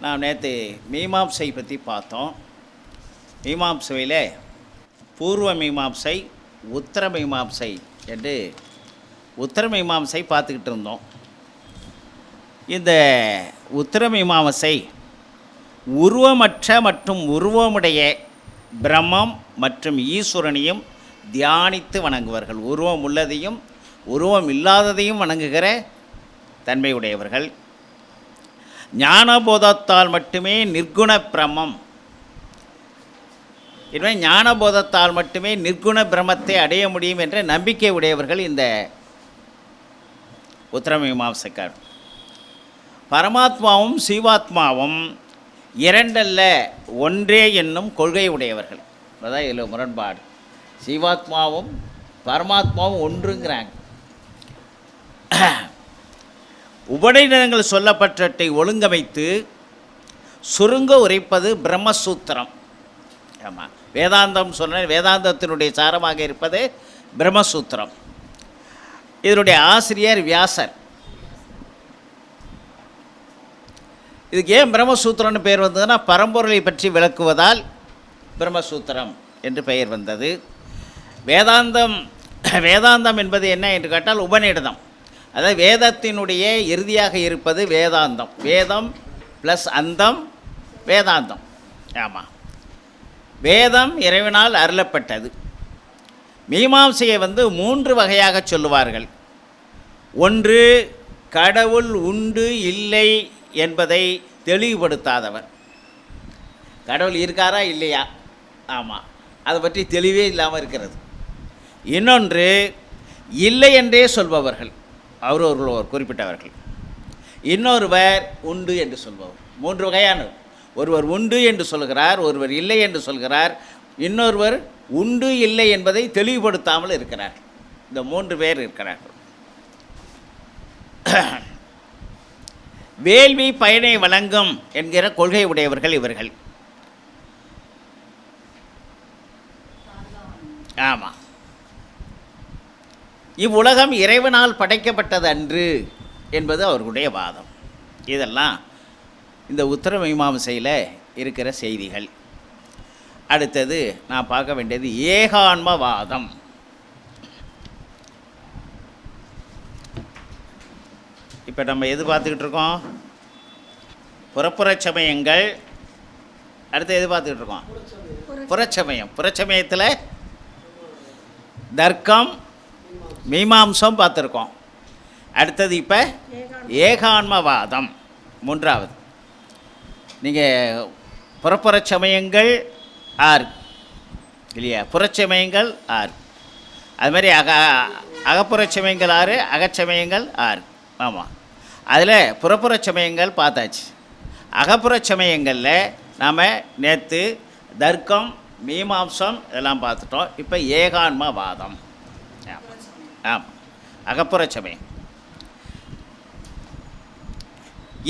நாம் நேற்று மீமாம்சை பற்றி பார்த்தோம். மீமாம்சையில் பூர்வ மீமாம்சை, உத்தர மீமாம்சை என்று உத்தர மீமாம்சை பார்த்துக்கிட்டு இருந்தோம். இந்த உத்தர மீமாம்சை உருவமற்ற மற்றும் உருவமுடைய பிரம்மம் மற்றும் ஈஸ்வரனையும் தியானித்து வணங்குவார்கள். உருவம் உள்ளதையும் உருவம் இல்லாததையும் வணங்குகிற தன்மையுடையவர்கள். ஞானபோதத்தால் மட்டுமே நிர்குண பிரம்மம், எனவே ஞானபோதத்தால் மட்டுமே நிர்குண பிரம்மத்தை அடைய முடியும் என்ற நம்பிக்கை உடையவர்கள் இந்த உத்தரமீமாம்சைக்கார். பரமாத்மாவும் சீவாத்மாவும் இரண்டல்ல ஒன்றே என்னும் கொள்கை உடையவர்கள். அதான் இதில் முரண்பாடு. சீவாத்மாவும் பரமாத்மாவும் ஒன்றுங்கிறாங்க. உபநிடதங்கள் சொல்லப்பட்டவற்றை ஒழுங்கமைத்து சுருங்க உரைப்பது பிரம்மசூத்திரம். ஆமாம், வேதாந்தம் சொன்ன வேதாந்தத்தினுடைய சாரமாக இருப்பது பிரம்மசூத்திரம். இதனுடைய ஆசிரியர் வியாசர். இதுக்கு ஏன் பிரம்மசூத்திரம்னு பெயர் வந்ததுன்னா, பரம்பொருளை பற்றி விளக்குவதால் பிரம்மசூத்திரம் என்று பெயர் வந்தது. வேதாந்தம் என்பது என்ன என்று கேட்டால் உபநிடதம். அதாவது வேதத்தினுடைய இறுதியாக இருப்பது வேதாந்தம். வேதம் ப்ளஸ் அந்தம் வேதாந்தம். ஆமாம், வேதம் இறைவனால் அருளப்பட்டது. மீமாம்சையை 3 வகையாக சொல்லுவார்கள். ஒன்று, கடவுள் உண்டு இல்லை என்பதை தெளிவுபடுத்தாதவர். கடவுள் இருக்காரா இல்லையா, ஆமாம், அதை பற்றி தெளிவே இல்லாமல் இருக்கிறது. இன்னொன்று, இல்லை என்றே சொல்பவர்கள், அவர்கள் குறிப்பிட்டவர்கள். இன்னொருவர் உண்டு என்று சொல்பவர். 3 வகையானவர். ஒருவர் உண்டு என்று சொல்கிறார், ஒருவர் இல்லை என்று சொல்கிறார், இன்னொருவர் உண்டு இல்லை என்பதை தெளிவுபடுத்தாமல் இருக்கிறார். இந்த 3 பேர் இருக்கிறார்கள். வேள்வி பயனை வழங்கும் என்கிற கொள்கை உடையவர்கள் இவர்கள். ஆமாம், இவ்வுலகம் இறைவனால் படைக்கப்பட்டது அன்று என்பது அவர்களுடைய வாதம். இதெல்லாம் இந்த உத்தர மீமாம்சையில் இருக்கிற செய்திகள். அடுத்தது நான் பார்க்க வேண்டியது ஏகான்மவாதம். இப்போ நம்ம எது பார்த்துக்கிட்டு இருக்கோம்? புறப்புறச் சமயங்கள். அடுத்து எது பார்த்துக்கிட்டு இருக்கோம்? புறச்சமயம். புறச்சமயத்தில் தர்க்கம், மீமாம்சம் பார்த்துருக்கோம். அடுத்தது இப்போ ஏகான்மவாதம், 3வது. நீங்கள் புறப்புறச் சமயங்கள் 6 இல்லையா? புறச்சமயங்கள் 6. அது மாதிரி அகப்புறச் சமயங்கள் 6, அகச்சமயங்கள் 6. ஆமாம், அதில் புறப்புறச் சமயங்கள் பார்த்தாச்சு. அகப்புறச் சமயங்களில் நாம் நேற்று தர்க்கம், மீமாம்சம் இதெல்லாம் பார்த்துட்டோம். இப்போ ஏகான்மவாதம். ஆமாம், அகப்புறச் சமயம்.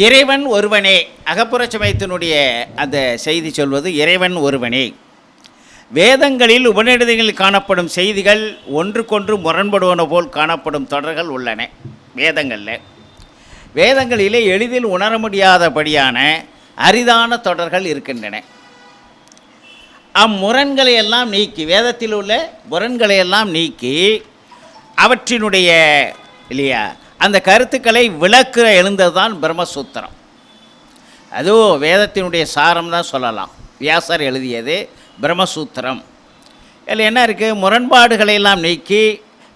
இறைவன் ஒருவனே. அகப்புறச் சமயத்தினுடைய அந்த செய்தி சொல்வது இறைவன் ஒருவனே. வேதங்களில் உபநிடதங்களில் காணப்படும் செய்திகள் ஒன்றுக்கொன்று முரண்படுவன போல் காணப்படும் தொடர்கள் உள்ளன. வேதங்களிலே எளிதில் உணர முடியாதபடியான அரிதான தொடர்கள் இருக்கின்றன. அம்முரண்களையெல்லாம் நீக்கி, வேதத்தில் உள்ள முரண்களையெல்லாம் நீக்கி அவற்றினுடைய இல்லையா அந்த கருத்துக்களை விளக்க எழுந்தது தான் பிரம்மசூத்திரம். அதுவும் வேதத்தினுடைய சாரம் தான் சொல்லலாம். வியாசர் எழுதியது பிரம்மசூத்திரம். இதில் என்ன இருக்குது? முரண்பாடுகளையெல்லாம் நீக்கி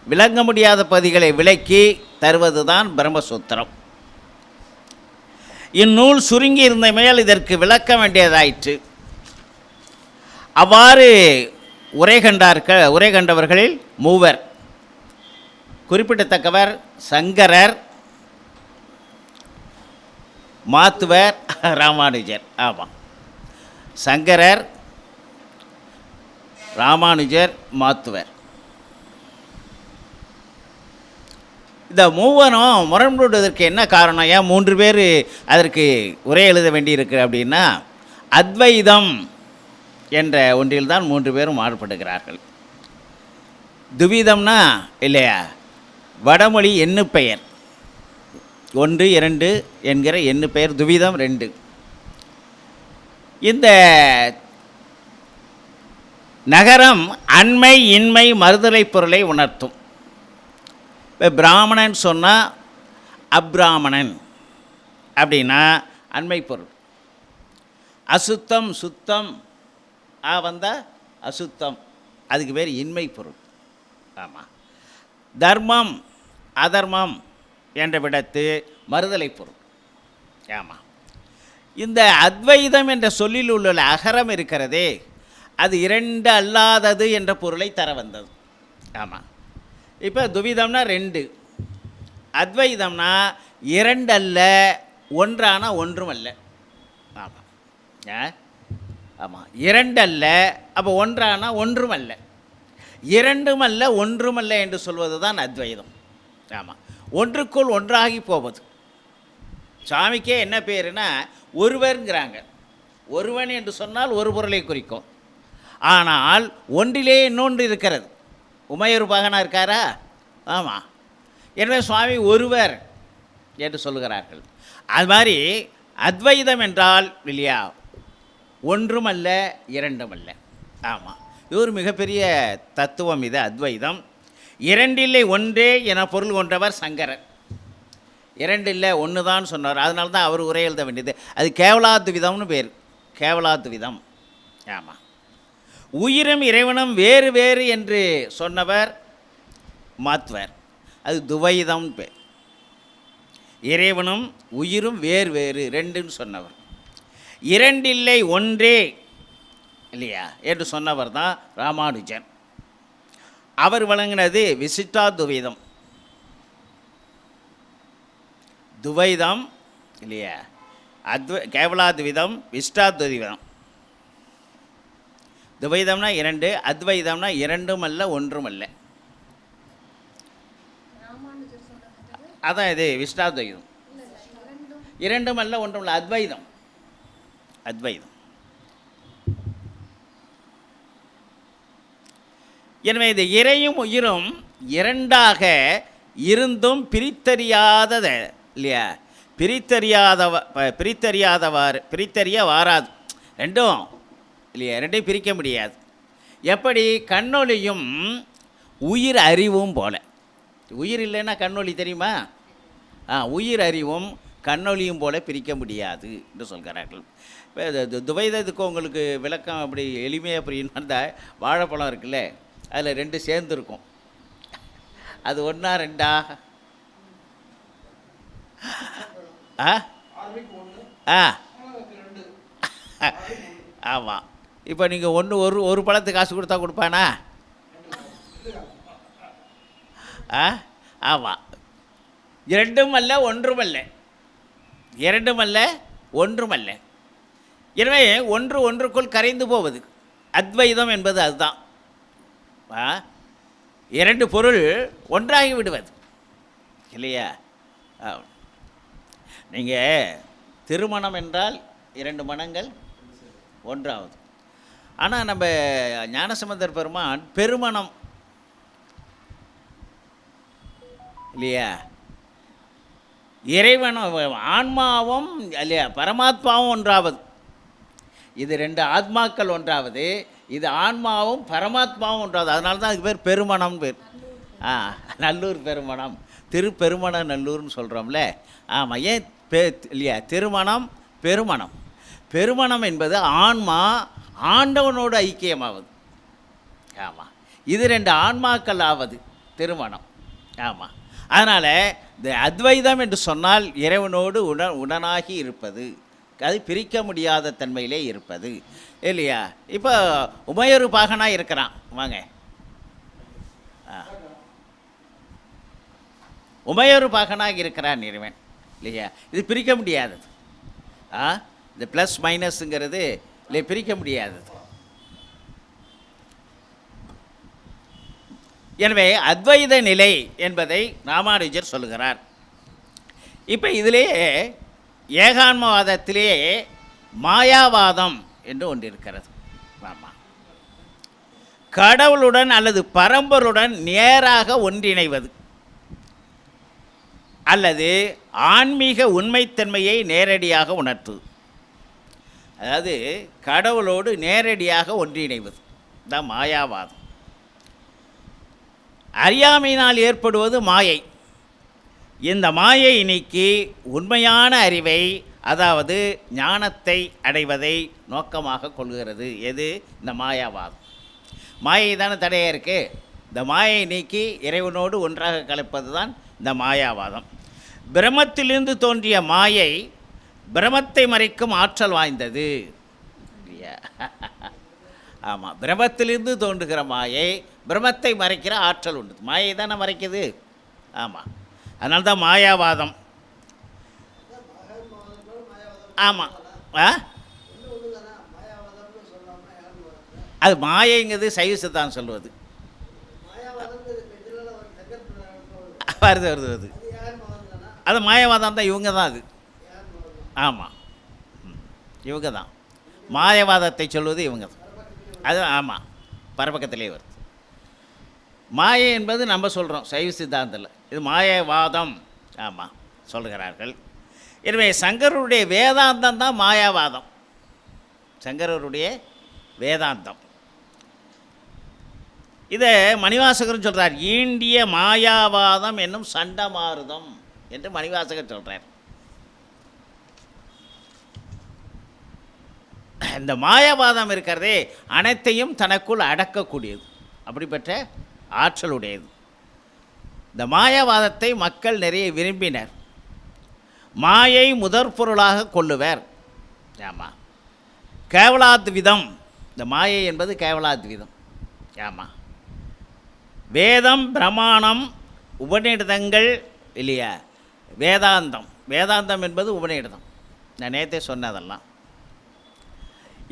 விளங்க முடியாத பகுதிகளை விளக்கி தருவது தான் பிரம்மசூத்திரம். இந்நூல் சுருங்கி இருந்த மேல் இதற்கு விளக்க வேண்டியதாயிற்று. அவ்வாறு உரை கண்டவர்களில் 3 குறிப்பிடத்தக்கவர் சங்கரர், மாத்துவர், ராமானுஜர். ஆமாம், சங்கரர், ராமானுஜர், மாத்துவர். இந்த 3வரும் முரண்படுவதற்கு என்ன காரணம்? ஏன் 3 பேர் அதற்கு உரை எழுத வேண்டியிருக்கு அப்படின்னா, அத்வைதம் என்ற ஒன்றில்தான் 3 பேரும் மாறுபடுகிறார்கள். துவிதம்னா இல்லையா, வடமொழி எண்ணு பெயர் 1, 2 என்கிற எண்ணு பெயர் துவிதம் 2. இந்த நகரம் அண்மை இன்மை மறுதலை பொருளை உணர்த்தும். இப்போ பிராமணன் சொன்னால் அப்ராமணன் அப்படின்னா அண்மை பொருள். அசுத்தம் சுத்தம் வந்தால் அசுத்தம், அதுக்கு பேர் இன்மை பொருள். ஆமாம். தர்மம் அதர்மம் என்ற விடத்து மறுதலை பொருள். ஆமாம். இந்த அத்வைதம் என்ற சொல்லில் உள்ள அகரம் இருக்கிறதே, அது இரண்டு அல்லாதது என்ற பொருளை தர வந்தது. ஆமாம். இப்போ துவிதம்னா ரெண்டு, அத்வைதம்னா இரண்டு அல்ல, ஒன்றான ஒன்றும் அல்ல. ஆமாம். ஆமாம், இரண்டு அல்ல, அப்போ ஒன்றான ஒன்றும் அல்ல. இரண்டும் அல்ல ஒன்றும் அல்ல என்று சொல்வது தான் அத்வைதம். ஆமாம், ஒன்றுக்குள் ஒன்றாகி போவது. சாமிக்கே என்ன பேருனா ஒருவருங்கிறாங்க. ஒருவன் என்று சொன்னால் ஒரு பொருளை குறிக்கும். ஆனால் ஒன்றிலே இன்னொன்று இருக்கிறது. உமையொரு பாகனாக இருக்காரா? ஆமாம். எனவே சுவாமி ஒருவர் என்று சொல்லுகிறார்கள். அது மாதிரி அத்வைதம் என்றால் இல்லையா, ஒன்றும் அல்ல இரண்டும் அல்ல. ஆமாம், இது ஒரு மிகப்பெரிய தத்துவம். இது அத்வைதம். இரண்டில்லை ஒன்றே என பொருள் கொண்டவர் சங்கரர். இரண்டு இல்லை ஒன்று தான் சொன்னார். அதனால தான் அவர் உரை எழுத வேண்டியது. அது கேவலாத்விதம்னு பேர், கேவலாத்விதம். ஆமாம். உயிரும் இறைவனும் வேறு வேறு என்று சொன்னவர் மாத்வர். அது துவைதம் பேர். இறைவனும் உயிரும் வேறு வேறு ரெண்டுன்னு சொன்னவர். இரண்டில்லை ஒன்றே இல்லையா என்று சொன்னவர் தான் ராமானுஜன். அவர் வழங்கினது விசிஷ்டாத்வைதம். துவைதம் இல்லையா, கேவலாத்விதம், விசிஷ்டாத்வைதம். துவைதம்னா இரண்டு, அத்வைதம்னா இரண்டும் அல்ல ஒன்றும் அல்ல. அதான் இது விசிஷ்டாத்வைதம். இரண்டும் அல்ல ஒன்றும் இல்லை, அத்வைதம். அத்வைதம். எனவே இந்த இறையும் உயிரும் இரண்டாக இருந்தும் பிரித்தறியாதத இல்லையா, பிரித்தறிய வாராது. ரெண்டும் இல்லையா, ரெண்டையும் பிரிக்க முடியாது. எப்படி கண்ணொளியும் உயிர் அறிவும் போல. உயிர் இல்லைன்னா கண்ணொளி தெரியுமா? உயிர் அறிவும் கண்ணொளியும் போல பிரிக்க முடியாது என்று சொல்கிறார்கள். இப்போ துவைதத்துக்கு உங்களுக்கு விளக்கம் அப்படி எளிமையாக புரியணும்னு இருந்தால், வாழைப்பழம் இருக்குல்ல, அதில் ரெண்டு சேர்ந்துருக்கும். அது ஒன்றா ரெண்டா? ஆமாம். இப்போ நீங்கள் ஒரு பழத்துக்கு காசு கொடுத்தா கொடுப்பானா? ஆமாம். இரண்டும் அல்ல ஒன்றுமல்ல, இரண்டும் அல்ல ஒன்றுமல்ல. எனவே ஒன்று ஒன்றுக்குள் கரைந்து போவது அத்வைதம் என்பது அதுதான். இரண்டு பொருள் ஒன்றாகி விடுவது இல்லையா. நீங்கள் திருமணம் என்றால் இரண்டு மனங்கள் ஒன்றாவது. ஆனால் நம்ம ஞானசம்பந்தர் பெருமான் பெருமணம் இல்லையா, இறைவனும் ஆன்மாவும் இல்லையா பரமாத்மாவும் ஒன்றாவது. இது ரெண்டு ஆத்மாக்கள் ஒன்றாவது, இது ஆன்மாவும் பரமாத்மாவும் ஒன்றாவது. அதனால தான் அதுக்கு பேர் பெருமணம் பேர். நல்லூர் பெருமணம், திருப்பெருமண நல்லூர்னு சொல்கிறோம்ல. ஆமாம். ஏன் இல்லையா, திருமணம் பெருமணம். பெருமணம் என்பது ஆன்மா ஆண்டவனோடு ஐக்கியமாவது. ஆமாம். இது ரெண்டு ஆன்மாக்கள் ஆவது திருமணம். ஆமாம். அதனால் இந்த அத்வைதம் என்று சொன்னால் இறைவனோடு உடனாகி இருப்பது, அது பிரிக்க முடியாத தன்மையிலே இருப்பது இல்லையா. இப்போ உமையொரு பாகனாக இருக்கிறான், வாங்க. உமையொரு பாகனாக இருக்கிறான் இறைவன் இல்லையா. இது பிரிக்க முடியாதது. இந்த ப்ளஸ் மைனஸுங்கிறது இல்லை, பிரிக்க முடியாதது. எனவே அத்வைத நிலை என்பதை ராமானுஜர் சொல்லுகிறார். இப்போ இதிலேயே ஏகான்மவாதத்திலே மாயாவாதம் என்று ஒன்று இருக்கிறது. ஆமாம். கடவுளுடன் அல்லது பரம்பொருளுடன் நேராக ஒன்றிணைவது அல்லது ஆன்மீக உண்மைத்தன்மையை நேரடியாக உணர்த்துவது. அதாவது கடவுளோடு நேரடியாக ஒன்றிணைவது தான் மாயாவாதம். அறியாமையினால் ஏற்படுவது மாயை. இந்த மாயை நீக்கி உண்மையான அறிவை, அதாவது ஞானத்தை அடைவதை நோக்கமாக கொள்கிறது. எது? இந்த மாயாவாதம். மாயை தானே தடையாக இருக்குது. இந்த மாயை நீக்கி இறைவனோடு ஒன்றாக கலப்பது தான் இந்த மாயாவாதம். பிரம்மத்திலிருந்து தோன்றிய மாயை பிரம்மத்தை மறைக்கும் ஆற்றல் வாய்ந்தது. ஆமாம், பிரம்மத்திலிருந்து தோன்றுகிற மாயை பிரம்மத்தை மறைக்கிற ஆற்றல் உண்டு. மாயை தானே மறைக்குது. ஆமாம், அதனால தான் மாயாவாதம். ஆமாம், அது மாயைங்கிறது சைவ சித்தாந்தம் சொல்லுவது. வருது வருது வருது அது மாயவாதம் தான். இவங்க தான் அது. ஆமாம், இவங்க தான் மாயவாதத்தை சொல்வது. இவங்க தான் அது. ஆமாம், பரபக்கத்திலே வருது. மாயை என்பது நம்ம சொல்கிறோம் சைவ சித்தாந்தத்தில், இது மாயவாதம். ஆமாம் சொல்கிறார்கள். எனவே சங்கரருடைய வேதாந்தம் தான் மாயாவாதம். சங்கரருடைய வேதாந்தம் இதை மணிவாசகரும் சொல்கிறார். ஈண்டிய மாயாவாதம் என்னும் சண்டமாருதம் என்று மணிவாசகர் சொல்கிறார். இந்த மாயாவாதம் இருக்கிறதே அனைத்தையும் தனக்குள் அடக்கக்கூடியது, அப்படிப்பட்ட ஆற்றலுடையது. இந்த மாயாவாதத்தை மக்கள் நிறைய விரும்பினர். மாயை முதற் பொருளாக கொள்ளுவர். ஆமாம், கேவலாத்விதம். இந்த மாயை என்பது கேவலாத்விதம். ஆமாம், வேதம் பிரமாணம் உபநிடதங்கள் இல்லையா, வேதாந்தம். வேதாந்தம் என்பது உபநிடதம். நான் நேற்றே சொன்னதெல்லாம்.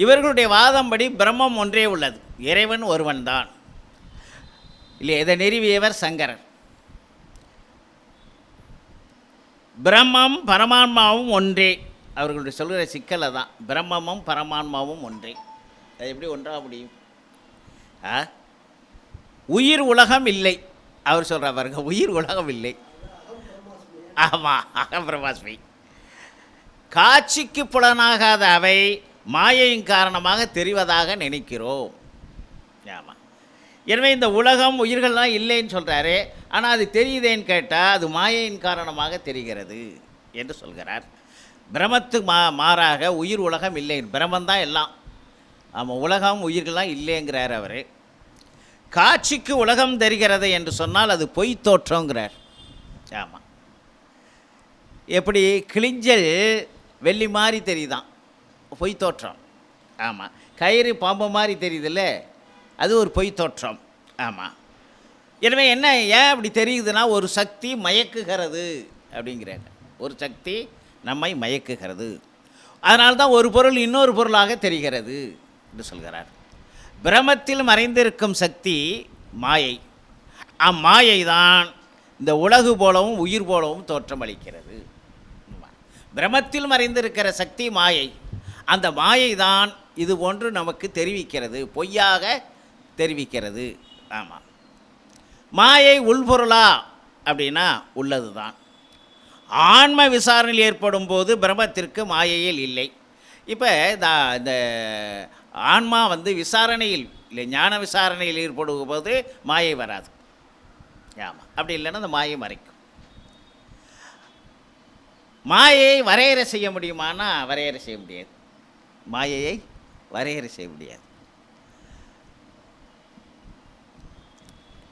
இவர்களுடைய வாதம்படி பிரம்மம் ஒன்றே உள்ளது, இறைவன் ஒருவன் தான் இல்லையா. இதை நிறுவியவர் சங்கரர். பிரம்மம் பரமான்மாவும் ஒன்றே. அவர்களுடைய சொல்கிற சிக்கலை தான். பிரம்மமும் பரமான்மாவும் ஒன்றே. அது எப்படி ஒன்றாக முடியும்? உயிர் உலகம் இல்லை. அவர் சொல்கிறார் பாருங்க, உயிர் உலகம் இல்லை. ஆமாம், அகம் பிரம்மாஸ்மி. காட்சிக்கு புலனாகாத அவை மாயையின் காரணமாக தெரிவதாக நினைக்கிறோம். ஆமாம், எனவே இந்த உலகம் உயிர்கள்லாம் இல்லைன்னு சொல்கிறாரு. ஆனால் அது தெரியுதேன்னு கேட்டால் அது மாயையின் காரணமாக தெரிகிறது என்று சொல்கிறார். பிரமத்துக்கு மாறாக உயிர் உலகம் இல்லை, பிரமந்தான் எல்லாம். ஆமாம், உலகம் உயிர்கள்லாம் இல்லைங்கிறார் அவர். காட்சிக்கு உலகம் தெரிகிறது என்று சொன்னால் அது பொய் தோற்றங்கிறார். ஆமாம், எப்படி கிளிஞ்சல் வெள்ளி மாதிரி தெரியுதான், பொய் தோற்றம். ஆமாம், கயிறு பாம்பு மாதிரி தெரியுதுல்ல, அது ஒரு பொய் தோற்றம். ஆமாம், எனவே என்ன, ஏன் அப்படி தெரியுதுன்னா ஒரு சக்தி மயக்குகிறது அப்படிங்கிறாங்க. ஒரு சக்தி நம்மை மயக்குகிறது, அதனால்தான் ஒரு பொருள் இன்னொரு பொருளாக தெரிகிறது என்று சொல்கிறார். பிரமத்தில் மறைந்திருக்கும் சக்தி மாயை. அம்மாயை தான் இந்த உலகு போலவும் உயிர் போலவும் தோற்றமளிக்கிறது. பிரமத்தில் மறைந்திருக்கிற சக்தி மாயை. அந்த மாயை தான் இது போன்று நமக்கு தெரிவிக்கிறது, பொய்யாக தெரிவிக்கிறது. ஆமாம், மாயை உள்பொருளா அப்படின்னா உள்ளது தான். ஆன்ம விசாரணையில் ஏற்படும் போது பிரம்மத்திற்கு மாயையில் இல்லை. இப்போ இந்த ஆன்மா விசாரணையில் இல்லை, ஞான விசாரணையில் ஏற்படும் போது மாயை வராது. ஆமாம், அப்படி இல்லைன்னா அந்த மாயை மறைக்கும். மாயையை வரையறை செய்ய முடியுமானா வரையறை செய்ய முடியாது. மாயையை வரையறை செய்ய முடியாது.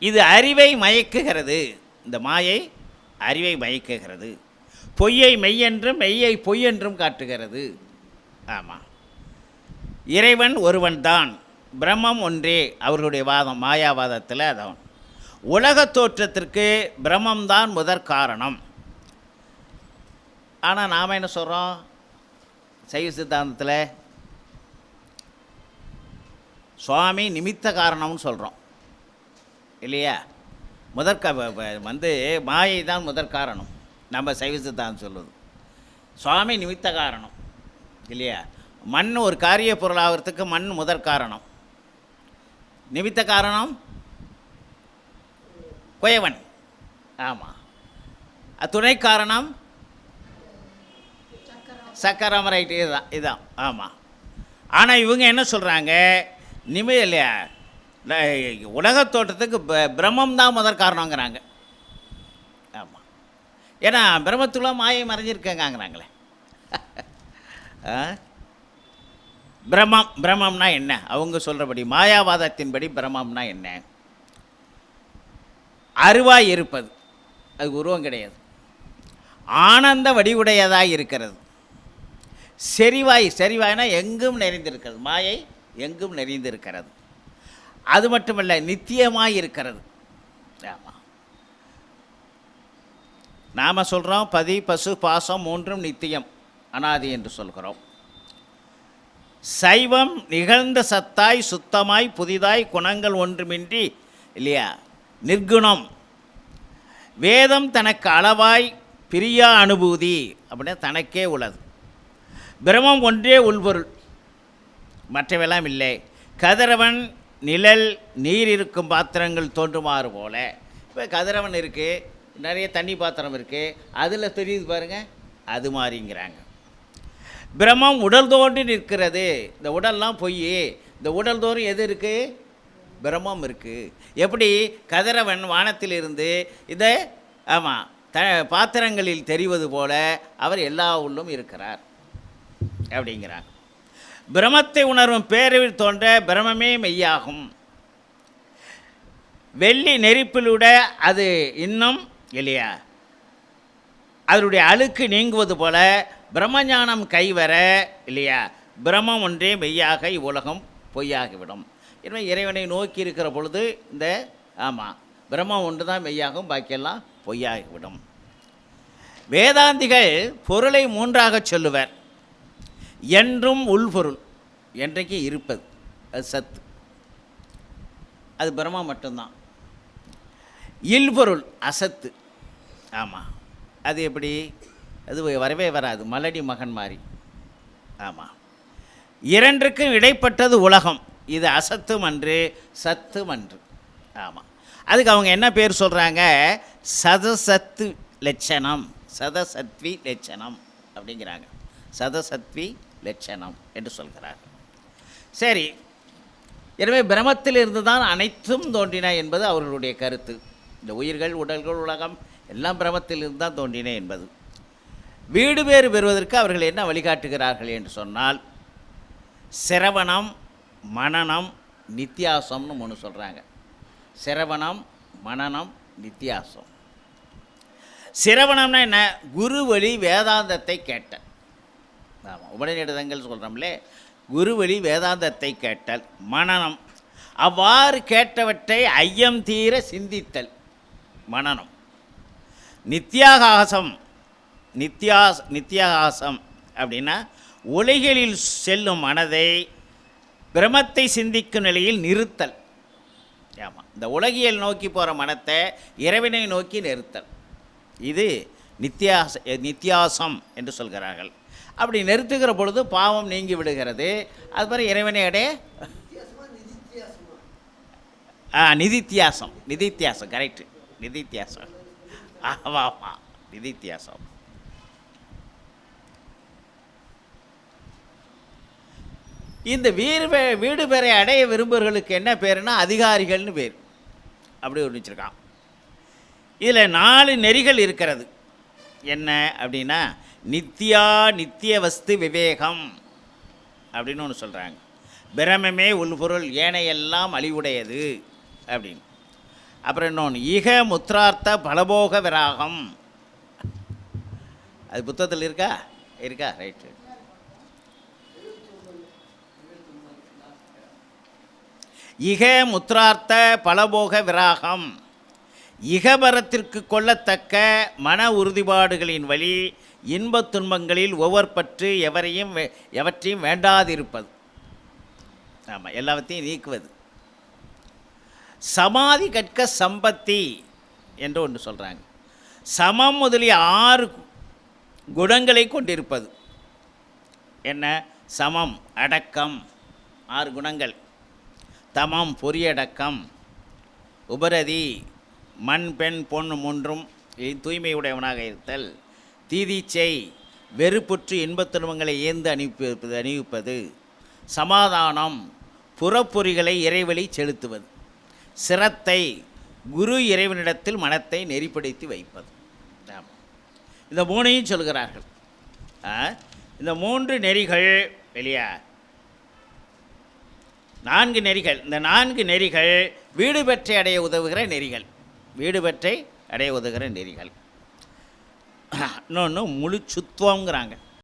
இது அறிவை மயக்குகிறது. இந்த மாயை அறிவை மயக்குகிறது. பொய்யை மெய்யென்றும் மெய்யை பொய் என்றும் காட்டுகிறது. ஆமாம், இறைவன் ஒருவன் தான், பிரம்மம் ஒன்றே. அவர்களுடைய வாதம் மாயாவாதத்தில் அதான். உலகத் தோற்றத்திற்கு பிரம்மம்தான் முதற் காரணம். ஆனால் நாம் என்ன சொல்கிறோம் சைவ சித்தாந்தத்தில்? சுவாமி நிமித்த காரணம்னு சொல்கிறோம் இல்லையா. மாயை தான் முதற் காரணம் நம்ம சைவ சித்தாந்தம் சொல்லுவது. சுவாமி நிமித்த காரணம் இல்லையா. மண் ஒரு காரிய பொருளாகிறதுக்கு மண் முதற் காரணம். நிமித்த காரணம் குயவன். ஆமாம், துணை காரணம் சக்கரம். ரைட்டு, இதுதான். ஆமாம், ஆனால் இவங்க என்ன சொல்கிறாங்க, இல்லையா உலகத் தோற்றத்துக்கு பிரம்மம் தான் முதற் காரணங்கிறாங்க. ஆமாம், ஏன்னா பிரம்மத்துக்குள்ள மாயை மறைஞ்சிருக்கங்கிறாங்களே. பிரம்மம்னா என்ன? அவங்க சொல்கிறபடி மாயாவாதத்தின்படி பிரம்மம்னா என்ன? அருவாய் இருப்பது, அது உருவம் கிடையாது, ஆனந்த வடிவுடையதாக இருக்கிறது. செறிவாய்னா எங்கும் நிறைந்திருக்கிறது, மாயை எங்கும் நிறைந்திருக்கிறது. அது மட்டுமல்ல, நித்தியமாய் இருக்கிறது. ஆமாம், நாம் சொல்கிறோம் பதி பசு பாசம் மூன்றும் நித்தியம் அனாதி என்று சொல்கிறோம். சைவம் நிகழ்ந்த சத்தாய் சுத்தமாய் புதிதாய் குணங்கள் ஒன்றுமின்றி இல்லையா நிர்குணம். வேதம் தனக்கு அளவாய் பிரியா அனுபூதி அப்படின்னா தனக்கே உள்ளது. பிரமம் ஒன்றே உள்பொருள், மற்றவெல்லாம் இல்லை. கதிரவன் நிழல் நீர் இருக்கும் பாத்திரங்கள் தோன்றுமாறு போல. இப்போ கதிரவன் இருக்குது, நிறைய தண்ணி பாத்திரம் இருக்குது, அதில் தெரியுது பாருங்கள், அது மாதிரிங்கிறாங்க. பிரம்மம் உடல் தோன்றி நிற்கிறது. இந்த உடல்லாம் பொய், இந்த உடல் தோறும் எது இருக்குது? பிரம்மம் இருக்குது. எப்படி கதிரவன் வானத்திலிருந்து இதை ஆமாம் பாத்திரங்களில் தெரிவது போல அவர் எல்லா உள்ளும் இருக்கிறார் அப்படிங்கிறார். பிரமத்தை உணர்வும் பேரவில் தோன்ற பிரமமே மெய்யாகும். வெள்ளி நெருப்பிலுட அது இன்னும் இல்லையா அதனுடைய அழுக்கு நீங்குவது போல பிரம்மஞானம் கைவர இல்லையா பிரம்மம் ஒன்றே மெய்யாக இவ்வுலகம் பொய்யாகிவிடும். எனவே இறைவனை நோக்கி இருக்கிற பொழுது இந்த ஆமாம் பிரம்மம் ஒன்று தான் மெய்யாகும், பாக்கியெல்லாம் பொய்யாகிவிடும். வேதாந்திகள் பொருளை மூன்றாக சொல்லுவர். என்றும் உள்பொருள், என்றைக்கு இருப்பது அது சத்து, அது பிரம்மா மட்டும்தான். இல்பொருள் அசத்து. ஆமாம், அது எப்படி? அது வரவே வராது, மலடி மகன் மாதிரி. ஆமாம், இரண்டுக்கும் இடைப்பட்டது உலகம், இது அசத்தும் அன்று சத்தும் அன்று. ஆமாம், அதுக்கு அவங்க என்ன பேர் சொல்கிறாங்க? சதசத்து லட்சணம், சதசத்வி லட்சணம் அப்படிங்கிறாங்க. சதசத்வி லட்சணம் என்று சொல்கிறார். சரி, எனவே பிரமத்திலிருந்து தான் அனைத்தும் தோன்றின என்பது அவர்களுடைய கருத்து. இந்த உயிர்கள் உடல்கள் உலகம் எல்லாம் பிரமத்திலிருந்து தான் தோன்றின என்பது. வீடு பேறு பெறுவதற்கு அவர்கள் என்ன வழிகாட்டுகிறார்கள் என்று சொன்னால், சிரவணம் மனனம் நித்தியாசம்னு ஒன்று சொல்கிறாங்க. சிரவணம் மனனம் நித்தியாசம். சிரவணம்னா என்ன? குரு வழி வேதாந்தத்தை கேட்டல். ஆமாம், உபநிடதங்கள் சொல்கிறோம்லே, குரு வழி வேதாந்தத்தை கேட்டல். மனனம், அவ்வாறு கேட்டவற்றை ஐயம் தீர சிந்தித்தல் மனனம். நித்தியாகாசம், நித்தியாகாசம் அப்படின்னா உலகில் செல்லும் மனதை பிரமத்தை சிந்திக்கும் நிலையில் நிறுத்தல். ஆமாம், இந்த உலகியல் நோக்கி போகிற மனத்தை இறைவனை நோக்கி நிறுத்தல். இது நித்தியாசம் என்று சொல்கிறார்கள். அப்படி நிறுத்துகிற பொழுது பாவம் நீங்கி விடுகிறது. அதுபோல் இறைவனை அடைய நிதித்தியாசம், நிதித்தியாசம் கரெக்டு, நிதித்தியாசம். ஆமாம், நிதித்தியாசம். இந்த வீடு பேரை அடைய விரும்புவர்களுக்கு என்ன பேருன்னா அதிகாரிகள்னு பேர். அப்படி ஒரு வச்சுருக்கான். இதில் 4 நெறிகள் இருக்கிறது. என்ன அப்படின்னா, நித்திய வஸ்து விவேகம் அப்படின்னு ஒன்று சொல்கிறாங்க. பிரமமே உள்பொருள், ஏனையெல்லாம் அழிவுடையது அப்படின்னு. அப்புறம் இன்னொன்று இக முத்ரார்த்த பலபோக விராகம். அது புத்தகத்தில் இருக்கா? ரைட்டு. இக முத்ரார்த்த பலபோக விராகம், இகபரத்திற்கு கொள்ளத்தக்க மன உறுதிப்பாடுகளின் வழி இன்பத் துன்பங்களில் ஒவ்வொருப்பற்று எவற்றையும் வேண்டாதிருப்பது. ஆமாம், எல்லாவற்றையும் நீக்குவது. சமாதி கற்க சம்பத்தி என்று ஒன்று சொல்கிறாங்க. சமம் முதலிய 6 குணங்களை கொண்டிருப்பது. என்ன? சமம் அடக்கம், 6 குணங்கள். தமம் பொறியடக்கம், உபரதி மண் பெண் பொன் மூன்றும் தூய்மையுடையவனாக இருத்தல், தீதீச்சை வெறுப்புற்று இன்பத் துன்பங்களை ஏந்து அணிவிப்பது, சமாதானம், புறப்பொறிகளை இறைவழி செலுத்துவது, சிரத்தை, குரு இறைவனிடத்தில் மனத்தை நெறிப்படுத்தி வைப்பது. இந்த மூணையும் சொல்கிறார்கள். இந்த 3 நெறிகள் வெளியா 4 நெறிகள். இந்த 4 நெறிகள் வீடு பெற்றை அடைய உதவுகிற நெறிகள். வீடு பெற்றை அடைய உதவுகிற நெறிகள். இன்னொன்று முழு சுத்துவங்கிறாங்க.